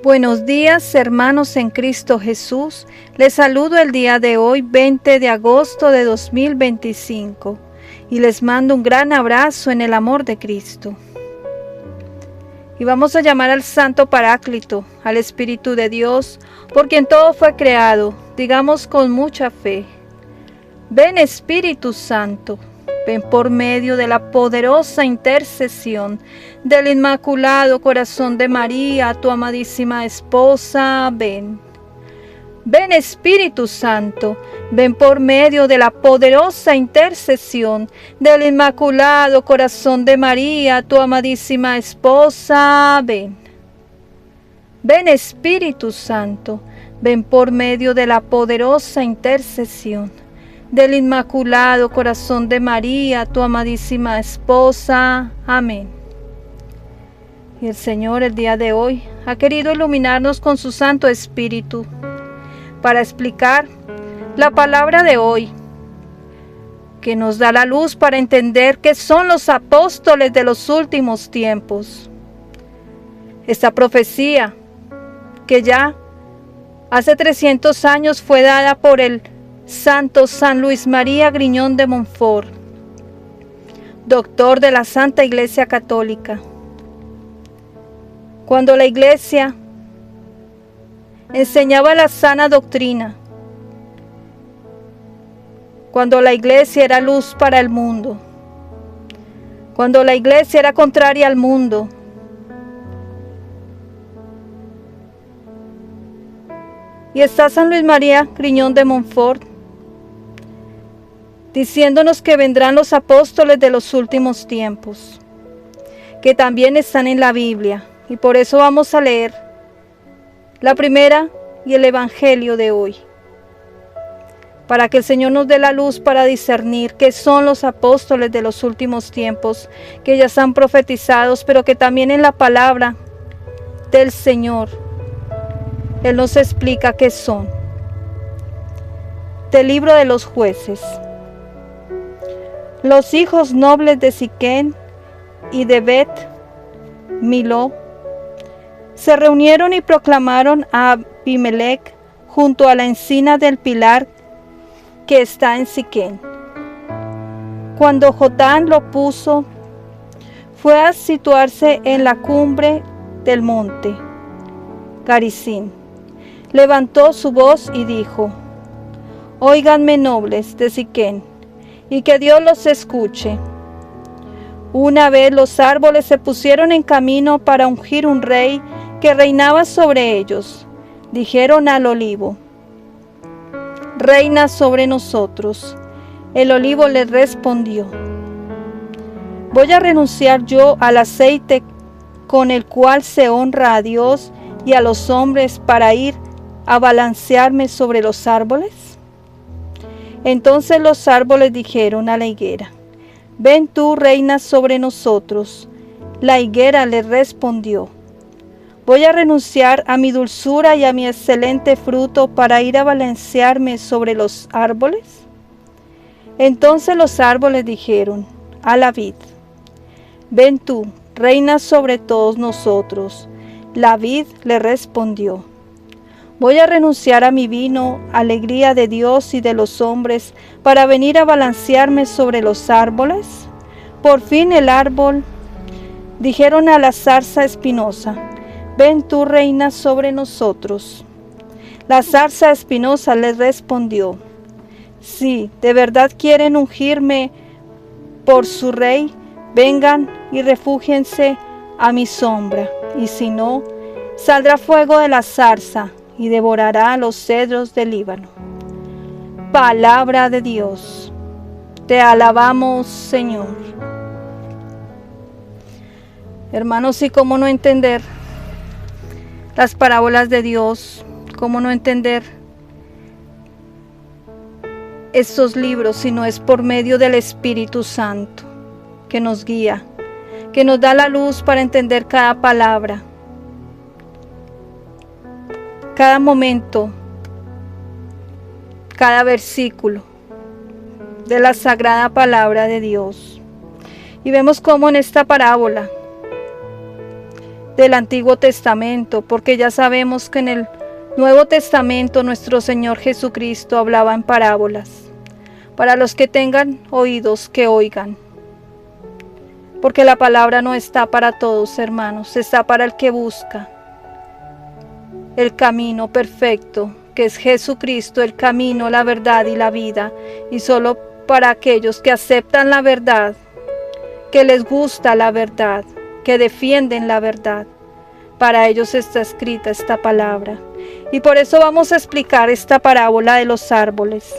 Buenos días, hermanos en Cristo Jesús. Les saludo el día de hoy, 20 de agosto de 2025, y les mando un gran abrazo en el amor de Cristo. Y vamos a llamar al Santo Paráclito, al Espíritu de Dios, por quien todo fue creado. Digamos con mucha fe: ven Espíritu Santo. Ven por medio de la poderosa intercesión del Inmaculado Corazón de María, tu amadísima esposa. Ven. Ven Espíritu Santo, ven por medio de la poderosa intercesión del Inmaculado Corazón de María, tu amadísima esposa. Ven. Ven Espíritu Santo, ven por medio de la poderosa intercesión del Inmaculado Corazón de María, tu amadísima esposa. Amén. Y el Señor el día de hoy ha querido iluminarnos con su Santo Espíritu para explicar la palabra de hoy, que nos da la luz para entender qué son los apóstoles de los últimos tiempos. Esta profecía, que ya hace 300 años fue dada por el Santo San Luis María Griñón de Montfort, doctor de la Santa Iglesia Católica. Cuando la Iglesia enseñaba la sana doctrina, cuando la Iglesia era luz para el mundo, cuando la Iglesia era contraria al mundo, y está San Luis María Griñón de Montfort diciéndonos que vendrán los apóstoles de los últimos tiempos, que también están en la Biblia, y por eso vamos a leer la primera y el Evangelio de hoy, para que el Señor nos dé la luz para discernir qué son los apóstoles de los últimos tiempos, que ya están profetizados, pero que también en la palabra del Señor Él nos explica qué son. Del libro de los Jueces. Los hijos nobles de Siquén y de Bet Miló se reunieron y proclamaron a Abimelech junto a la encina del pilar que está en Siquén. Cuando Jotán lo puso, fue a situarse en la cumbre del monte Garizim. Levantó su voz y dijo: Óiganme, nobles de Siquén, y que Dios los escuche. Una vez los árboles se pusieron en camino para ungir un rey que reinaba sobre ellos. Dijeron al olivo: reina sobre nosotros. El olivo les respondió: voy a renunciar yo al aceite con el cual se honra a Dios y a los hombres para ir a balancearme sobre los árboles. Entonces los árboles dijeron a la higuera: ven tú, reina sobre nosotros. La higuera le respondió: voy a renunciar a mi dulzura y a mi excelente fruto para ir a balancearme sobre los árboles. Entonces los árboles dijeron a la vid: ven tú, reina sobre todos nosotros. La vid le respondió: voy a renunciar a mi vino, alegría de Dios y de los hombres, para venir a balancearme sobre los árboles. Por fin el árbol dijeron a la zarza espinosa: ven tú, reina sobre nosotros. La zarza espinosa les respondió: si de verdad quieren ungirme por su rey, vengan y refúgiense a mi sombra, y si no, saldrá fuego de la zarza y devorará los cedros del Líbano. Palabra de Dios. Te alabamos, Señor. Hermanos, ¿y cómo no entender las parábolas de Dios? ¿Cómo no entender estos libros si no es por medio del Espíritu Santo que nos guía, que nos da la luz para entender cada palabra, cada momento, cada versículo de la sagrada palabra de Dios? Y vemos cómo en esta parábola del Antiguo Testamento, porque ya sabemos que en el Nuevo Testamento nuestro Señor Jesucristo hablaba en parábolas. Para los que tengan oídos, que oigan. Porque la palabra no está para todos, hermanos, está para el que busca el camino perfecto, que es Jesucristo, el camino, la verdad y la vida, y solo para aquellos que aceptan la verdad, que les gusta la verdad, que defienden la verdad. Para ellos está escrita esta palabra. Y por eso vamos a explicar esta parábola de los árboles,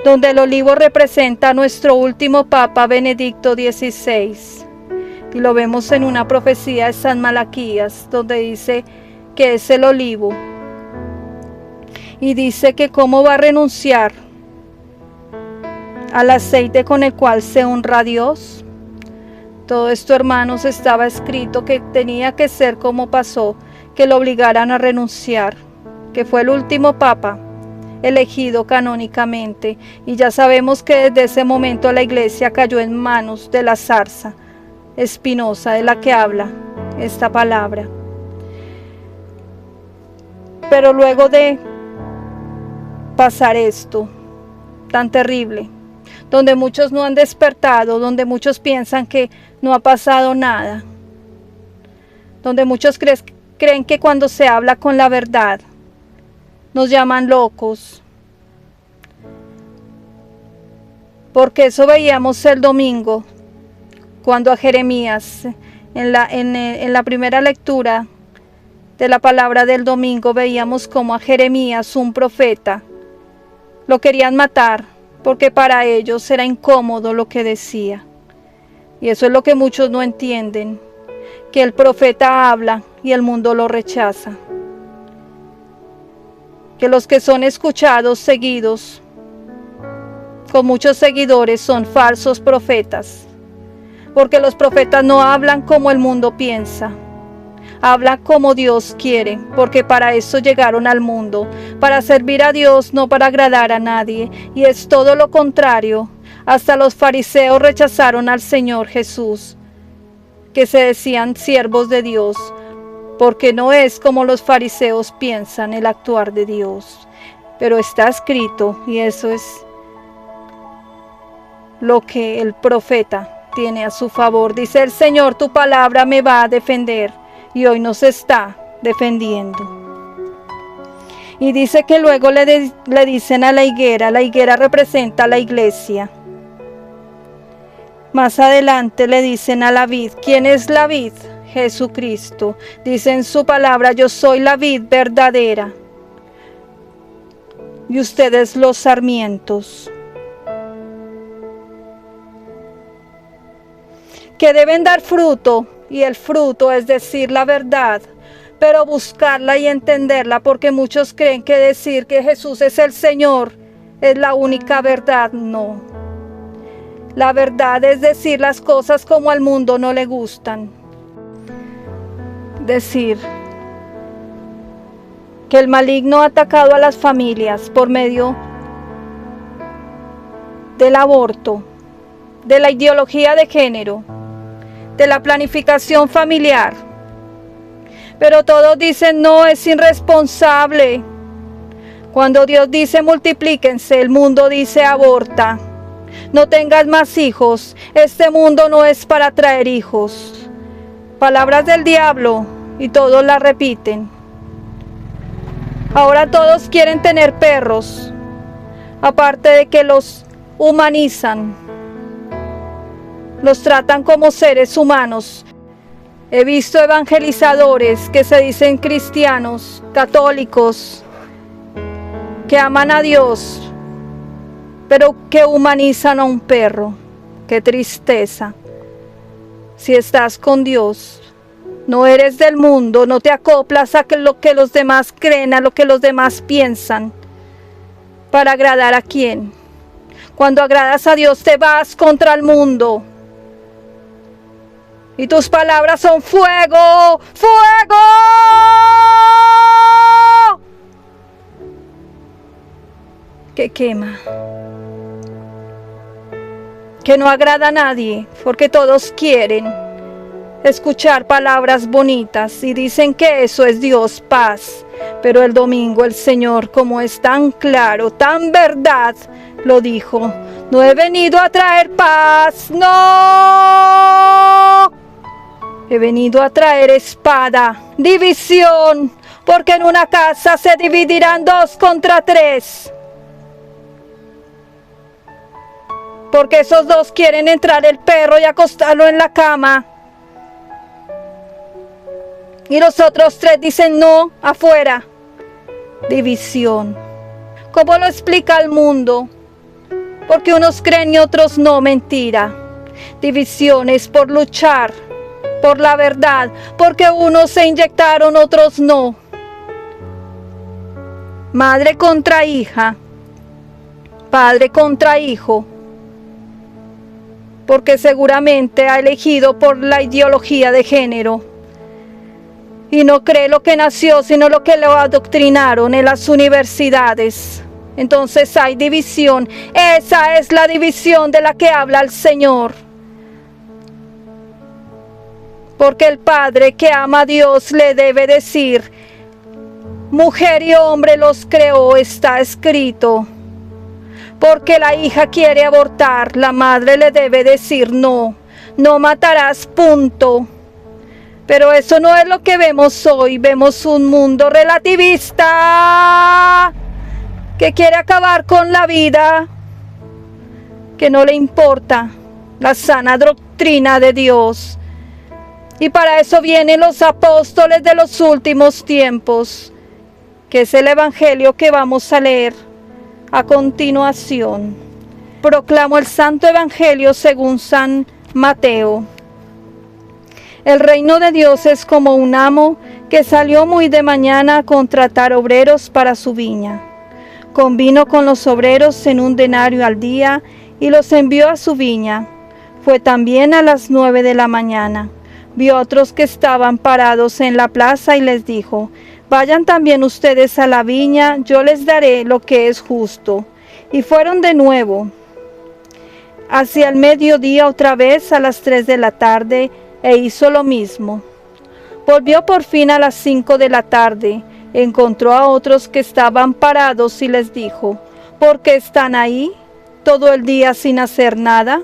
donde el olivo representa a nuestro último Papa Benedicto XVI. Y lo vemos en una profecía de San Malaquías, donde dice que es el olivo. Y dice que cómo va a renunciar al aceite con el cual se honra a Dios. Todo esto, hermanos, estaba escrito que tenía que ser como pasó, que lo obligaran a renunciar, que fue el último Papa elegido canónicamente. Y ya sabemos que desde ese momento la Iglesia cayó en manos de la zarza espinosa de la que habla esta palabra. Pero luego de pasar esto tan terrible, donde muchos no han despertado, donde muchos piensan que no ha pasado nada, donde muchos creen que cuando se habla con la verdad nos llaman locos, porque eso veíamos el domingo, cuando a Jeremías, en la primera lectura de la palabra del domingo, veíamos como a Jeremías, un profeta, lo querían matar, porque para ellos era incómodo lo que decía. Y eso es lo que muchos no entienden, que el profeta habla y el mundo lo rechaza. Que los que son escuchados, seguidos, con muchos seguidores, son falsos profetas. Porque los profetas no hablan como el mundo piensa. Habla como Dios quiere, porque para eso llegaron al mundo, para servir a Dios, no para agradar a nadie, y es todo lo contrario. Hasta los fariseos rechazaron al Señor Jesús, que se decían siervos de Dios, porque no es como los fariseos piensan el actuar de Dios. Pero está escrito, y eso es lo que el profeta tiene a su favor. Dice el Señor, tu palabra me va a defender. Y hoy nos está defendiendo. Y dice que luego le dicen a la higuera representa a la iglesia. Más adelante le dicen a la vid. ¿Quién es la vid? Jesucristo. Dice en su palabra, yo soy la vid verdadera. Y ustedes los sarmientos. Que deben dar fruto. Y el fruto es decir la verdad, pero buscarla y entenderla, porque muchos creen que decir que Jesús es el Señor es la única verdad. No. La verdad es decir las cosas como al mundo no le gustan. Decir que el maligno ha atacado a las familias por medio del aborto, de la ideología de género, de la planificación familiar. Pero todos dicen, no, es irresponsable. Cuando Dios dice multiplíquense, el mundo dice aborta. No tengas más hijos, este mundo no es para traer hijos. Palabras del diablo y todos la repiten. Ahora todos quieren tener perros, aparte de que los humanizan. Los tratan como seres humanos. He visto evangelizadores que se dicen cristianos, católicos, que aman a Dios, pero que humanizan a un perro. Qué tristeza. Si estás con Dios, no eres del mundo, no te acoplas a lo que los demás creen, a lo que los demás piensan. ¿Para agradar a quién? Cuando agradas a Dios te vas contra el mundo. Y tus palabras son fuego, fuego. Que quema. Que no agrada a nadie, porque todos quieren escuchar palabras bonitas y dicen que eso es Dios, paz. Pero el domingo el Señor, como es tan claro, tan verdad, lo dijo: no he venido a traer paz, no. He venido a traer espada, división, porque en una casa se dividirán 2 contra 3. Porque esos 2 quieren entrar el perro y acostarlo en la cama. Y los otros 3 dicen no, afuera. División. ¿Cómo lo explica el mundo? Porque unos creen y otros no, mentira. Divisiones por luchar por la verdad, porque unos se inyectaron, otros no. Madre contra hija, padre contra hijo, porque seguramente ha elegido por la ideología de género y no cree lo que nació, sino lo que lo adoctrinaron en las universidades. Entonces hay división. Esa es la división de la que habla el Señor. Porque el padre que ama a Dios le debe decir: mujer y hombre los creó, está escrito. Porque la hija quiere abortar, la madre le debe decir: no, no matarás, punto. Pero eso no es lo que vemos hoy. Vemos un mundo relativista que quiere acabar con la vida, que no le importa la sana doctrina de Dios. Y para eso vienen los apóstoles de los últimos tiempos, que es el evangelio que vamos a leer a continuación. Proclamo el santo evangelio según San Mateo. El reino de Dios es como un amo que salió muy de mañana a contratar obreros para su viña. Convino con los obreros en un denario al día y los envió a su viña. Fue también a las 9 de la mañana. Vio a otros que estaban parados en la plaza y les dijo: vayan también ustedes a la viña, yo les daré lo que es justo. Y fueron de nuevo. Hacia el mediodía otra vez a las 3 de la tarde e hizo lo mismo. Volvió por fin a las 5 de la tarde, encontró a otros que estaban parados y les dijo: ¿por qué están ahí todo el día sin hacer nada?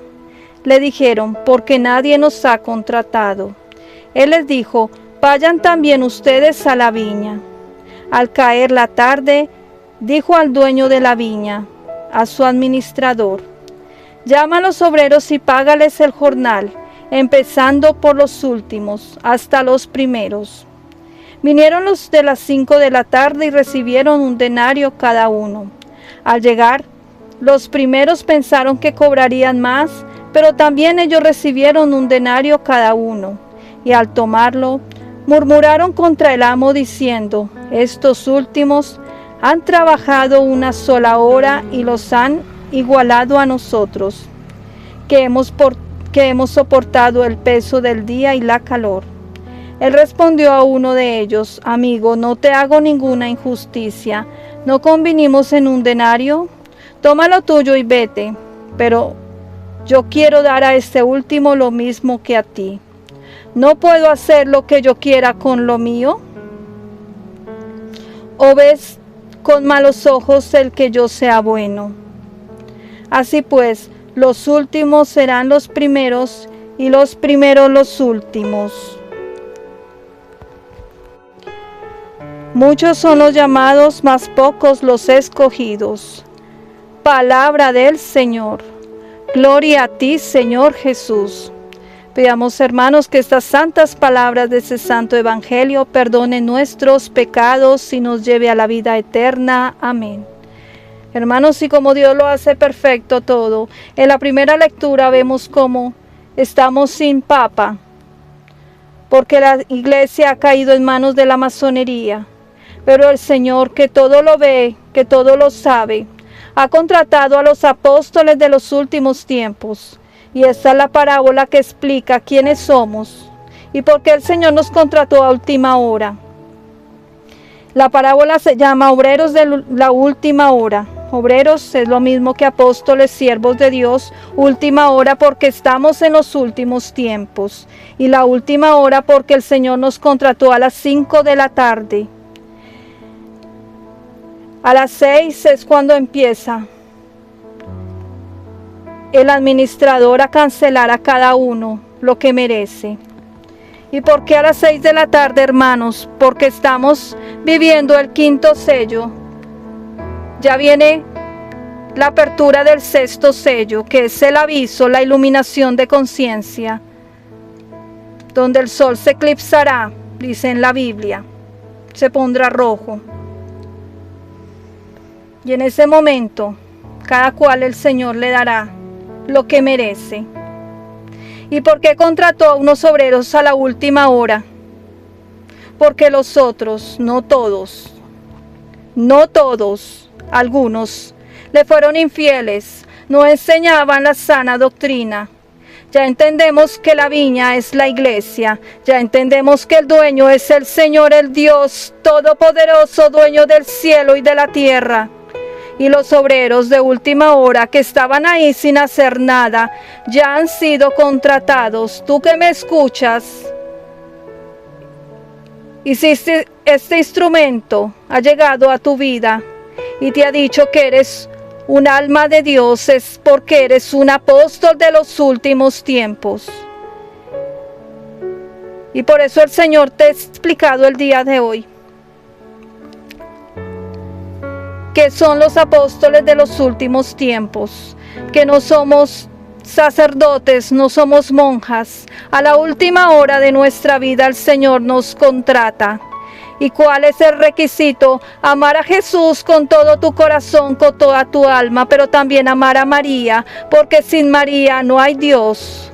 Le dijeron: porque nadie nos ha contratado. Él les dijo: vayan también ustedes a la viña. Al caer la tarde, dijo al dueño de la viña, a su administrador: llama a los obreros y págales el jornal, empezando por los últimos hasta los primeros. Vinieron los de las 5 de la tarde y recibieron un denario cada uno. Al llegar, los primeros pensaron que cobrarían más, pero también ellos recibieron un denario cada uno. Y al tomarlo, murmuraron contra el amo diciendo: estos últimos han trabajado una sola hora y los han igualado a nosotros, que hemos soportado el peso del día y la calor. Él respondió a uno de ellos: amigo, no te hago ninguna injusticia. ¿No convinimos en un denario? Toma lo tuyo y vete. Pero yo quiero dar a este último lo mismo que a ti. ¿No puedo hacer lo que yo quiera con lo mío? ¿O ves con malos ojos el que yo sea bueno? Así pues, los últimos serán los primeros y los primeros los últimos. Muchos son los llamados, mas pocos los escogidos. Palabra del Señor. Gloria a ti, Señor Jesús. Pidamos, hermanos, que estas santas palabras de ese santo evangelio perdonen nuestros pecados y nos lleve a la vida eterna. Amén. Hermanos, y como Dios lo hace perfecto todo, en la primera lectura vemos cómo estamos sin papa, porque la iglesia ha caído en manos de la masonería. Pero el Señor, que todo lo ve, que todo lo sabe, ha contratado a los apóstoles de los últimos tiempos. Y esta es la parábola que explica quiénes somos y por qué el Señor nos contrató a última hora. La parábola se llama Obreros de la última hora. Obreros es lo mismo que apóstoles, siervos de Dios, última hora porque estamos en los últimos tiempos. Y la última hora porque el Señor nos contrató a las 5 de la tarde. A las 6 es cuando empieza el administrador a cancelar a cada uno lo que merece. ¿Y por qué a las 6 de la tarde, hermanos? Porque estamos viviendo el 5.º sello. Ya viene la apertura del 6.º sello, que es el aviso, la iluminación de conciencia, donde el sol se eclipsará, dice en la Biblia, se pondrá rojo. Y en ese momento, cada cual el Señor le dará lo que merece. ¿Y por qué contrató a unos obreros a la última hora? Porque los otros, no todos, algunos le fueron infieles, no enseñaban la sana doctrina. Ya entendemos que la viña es la iglesia, ya entendemos que el dueño es el Señor, el Dios todopoderoso, dueño del cielo y de la tierra. Y los obreros de última hora que estaban ahí sin hacer nada, ya han sido contratados. Tú que me escuchas, y si este instrumento ha llegado a tu vida y te ha dicho que eres un alma de Dios, es porque eres un apóstol de los últimos tiempos. Y por eso el Señor te ha explicado el día de hoy que son los apóstoles de los últimos tiempos, que no somos sacerdotes, no somos monjas. A la última hora de nuestra vida el Señor nos contrata. ¿Y cuál es el requisito? Amar a Jesús con todo tu corazón, con toda tu alma, pero también amar a María, porque sin María no hay Dios.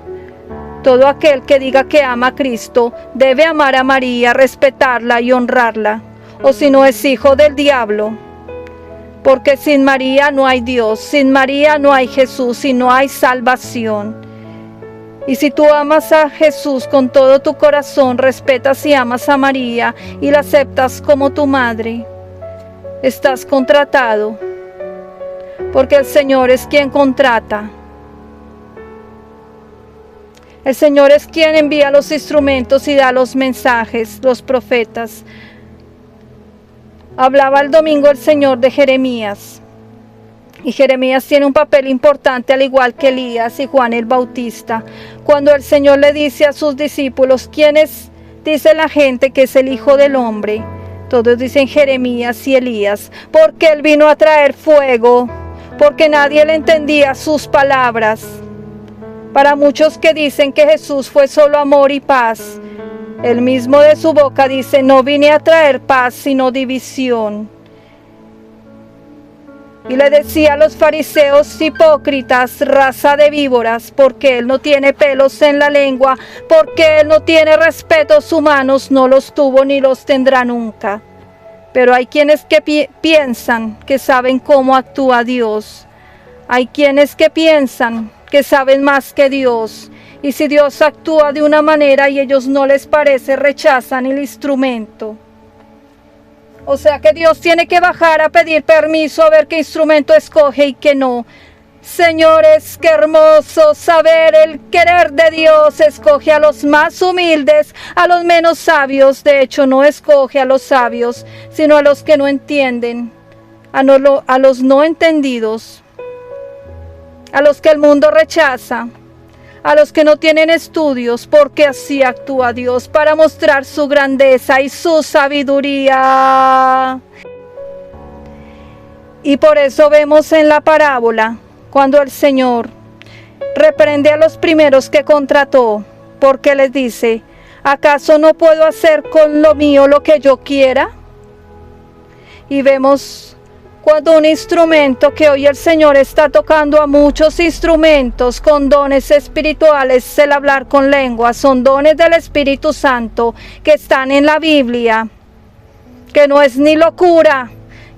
Todo aquel que diga que ama a Cristo debe amar a María, respetarla y honrarla, o si no es hijo del diablo. Porque sin María no hay Dios, sin María no hay Jesús y no hay salvación. Y si tú amas a Jesús con todo tu corazón, respetas y amas a María y la aceptas como tu madre, estás contratado, porque el Señor es quien contrata. El Señor es quien envía los instrumentos y da los mensajes, los profetas. Hablaba el domingo el Señor de Jeremías, y Jeremías tiene un papel importante al igual que Elías y Juan el Bautista. Cuando el Señor le dice a sus discípulos, ¿quién es? Dice la gente que es el Hijo del Hombre. Todos dicen Jeremías y Elías, porque él vino a traer fuego, porque nadie le entendía sus palabras. Para muchos que dicen que Jesús fue solo amor y paz, él mismo de su boca dice, no vine a traer paz, sino división. Y le decía a los fariseos, hipócritas, raza de víboras, porque él no tiene pelos en la lengua, porque él no tiene respetos humanos, no los tuvo ni los tendrá nunca. Pero hay quienes que piensan que saben cómo actúa Dios. Hay quienes que piensan que saben más que Dios. Y si Dios actúa de una manera y ellos no les parece, rechazan el instrumento. O sea que Dios tiene que bajar a pedir permiso a ver qué instrumento escoge y qué no. Señores, qué hermoso saber el querer de Dios. Escoge a los más humildes, a los menos sabios. De hecho, no escoge a los sabios, sino a los que no entienden, a los no entendidos, a los que el mundo rechaza, a los que no tienen estudios, porque así actúa Dios para mostrar su grandeza y su sabiduría. Y por eso vemos en la parábola, cuando el Señor reprende a los primeros que contrató, porque les dice, ¿acaso no puedo hacer con lo mío lo que yo quiera? Y vemos cuando un instrumento, que hoy el Señor está tocando a muchos instrumentos con dones espirituales, el hablar con lenguas, son dones del Espíritu Santo que están en la Biblia, que no es ni locura,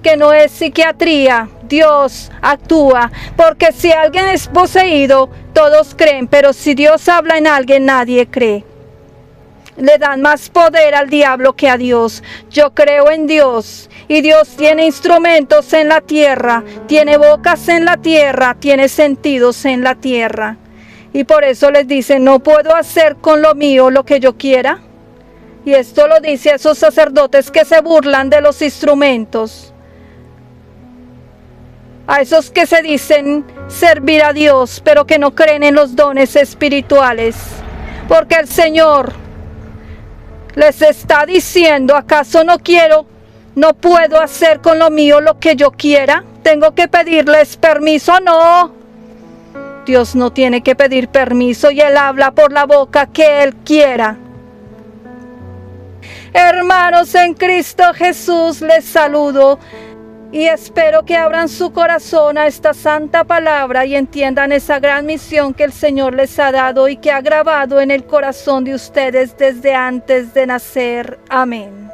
que no es psiquiatría. Dios actúa, porque si alguien es poseído, todos creen, pero si Dios habla en alguien, nadie cree. le dan más poder al diablo que a Dios. Yo creo en Dios y Dios tiene instrumentos en la tierra, tiene bocas en la tierra, tiene sentidos en la tierra. Y por eso les dice, no puedo hacer con lo mío lo que yo quiera. Y esto lo dice a esos sacerdotes que se burlan de los instrumentos. A esos que se dicen servir a Dios, pero que no creen en los dones espirituales. Porque el Señor les está diciendo, ¿acaso no puedo hacer con lo mío lo que yo quiera? ¿Tengo que pedirles permiso? No. Dios no tiene que pedir permiso y Él habla por la boca que Él quiera. Hermanos en Cristo Jesús, les saludo y espero que abran su corazón a esta santa palabra y entiendan esa gran misión que el Señor les ha dado y que ha grabado en el corazón de ustedes desde antes de nacer. Amén.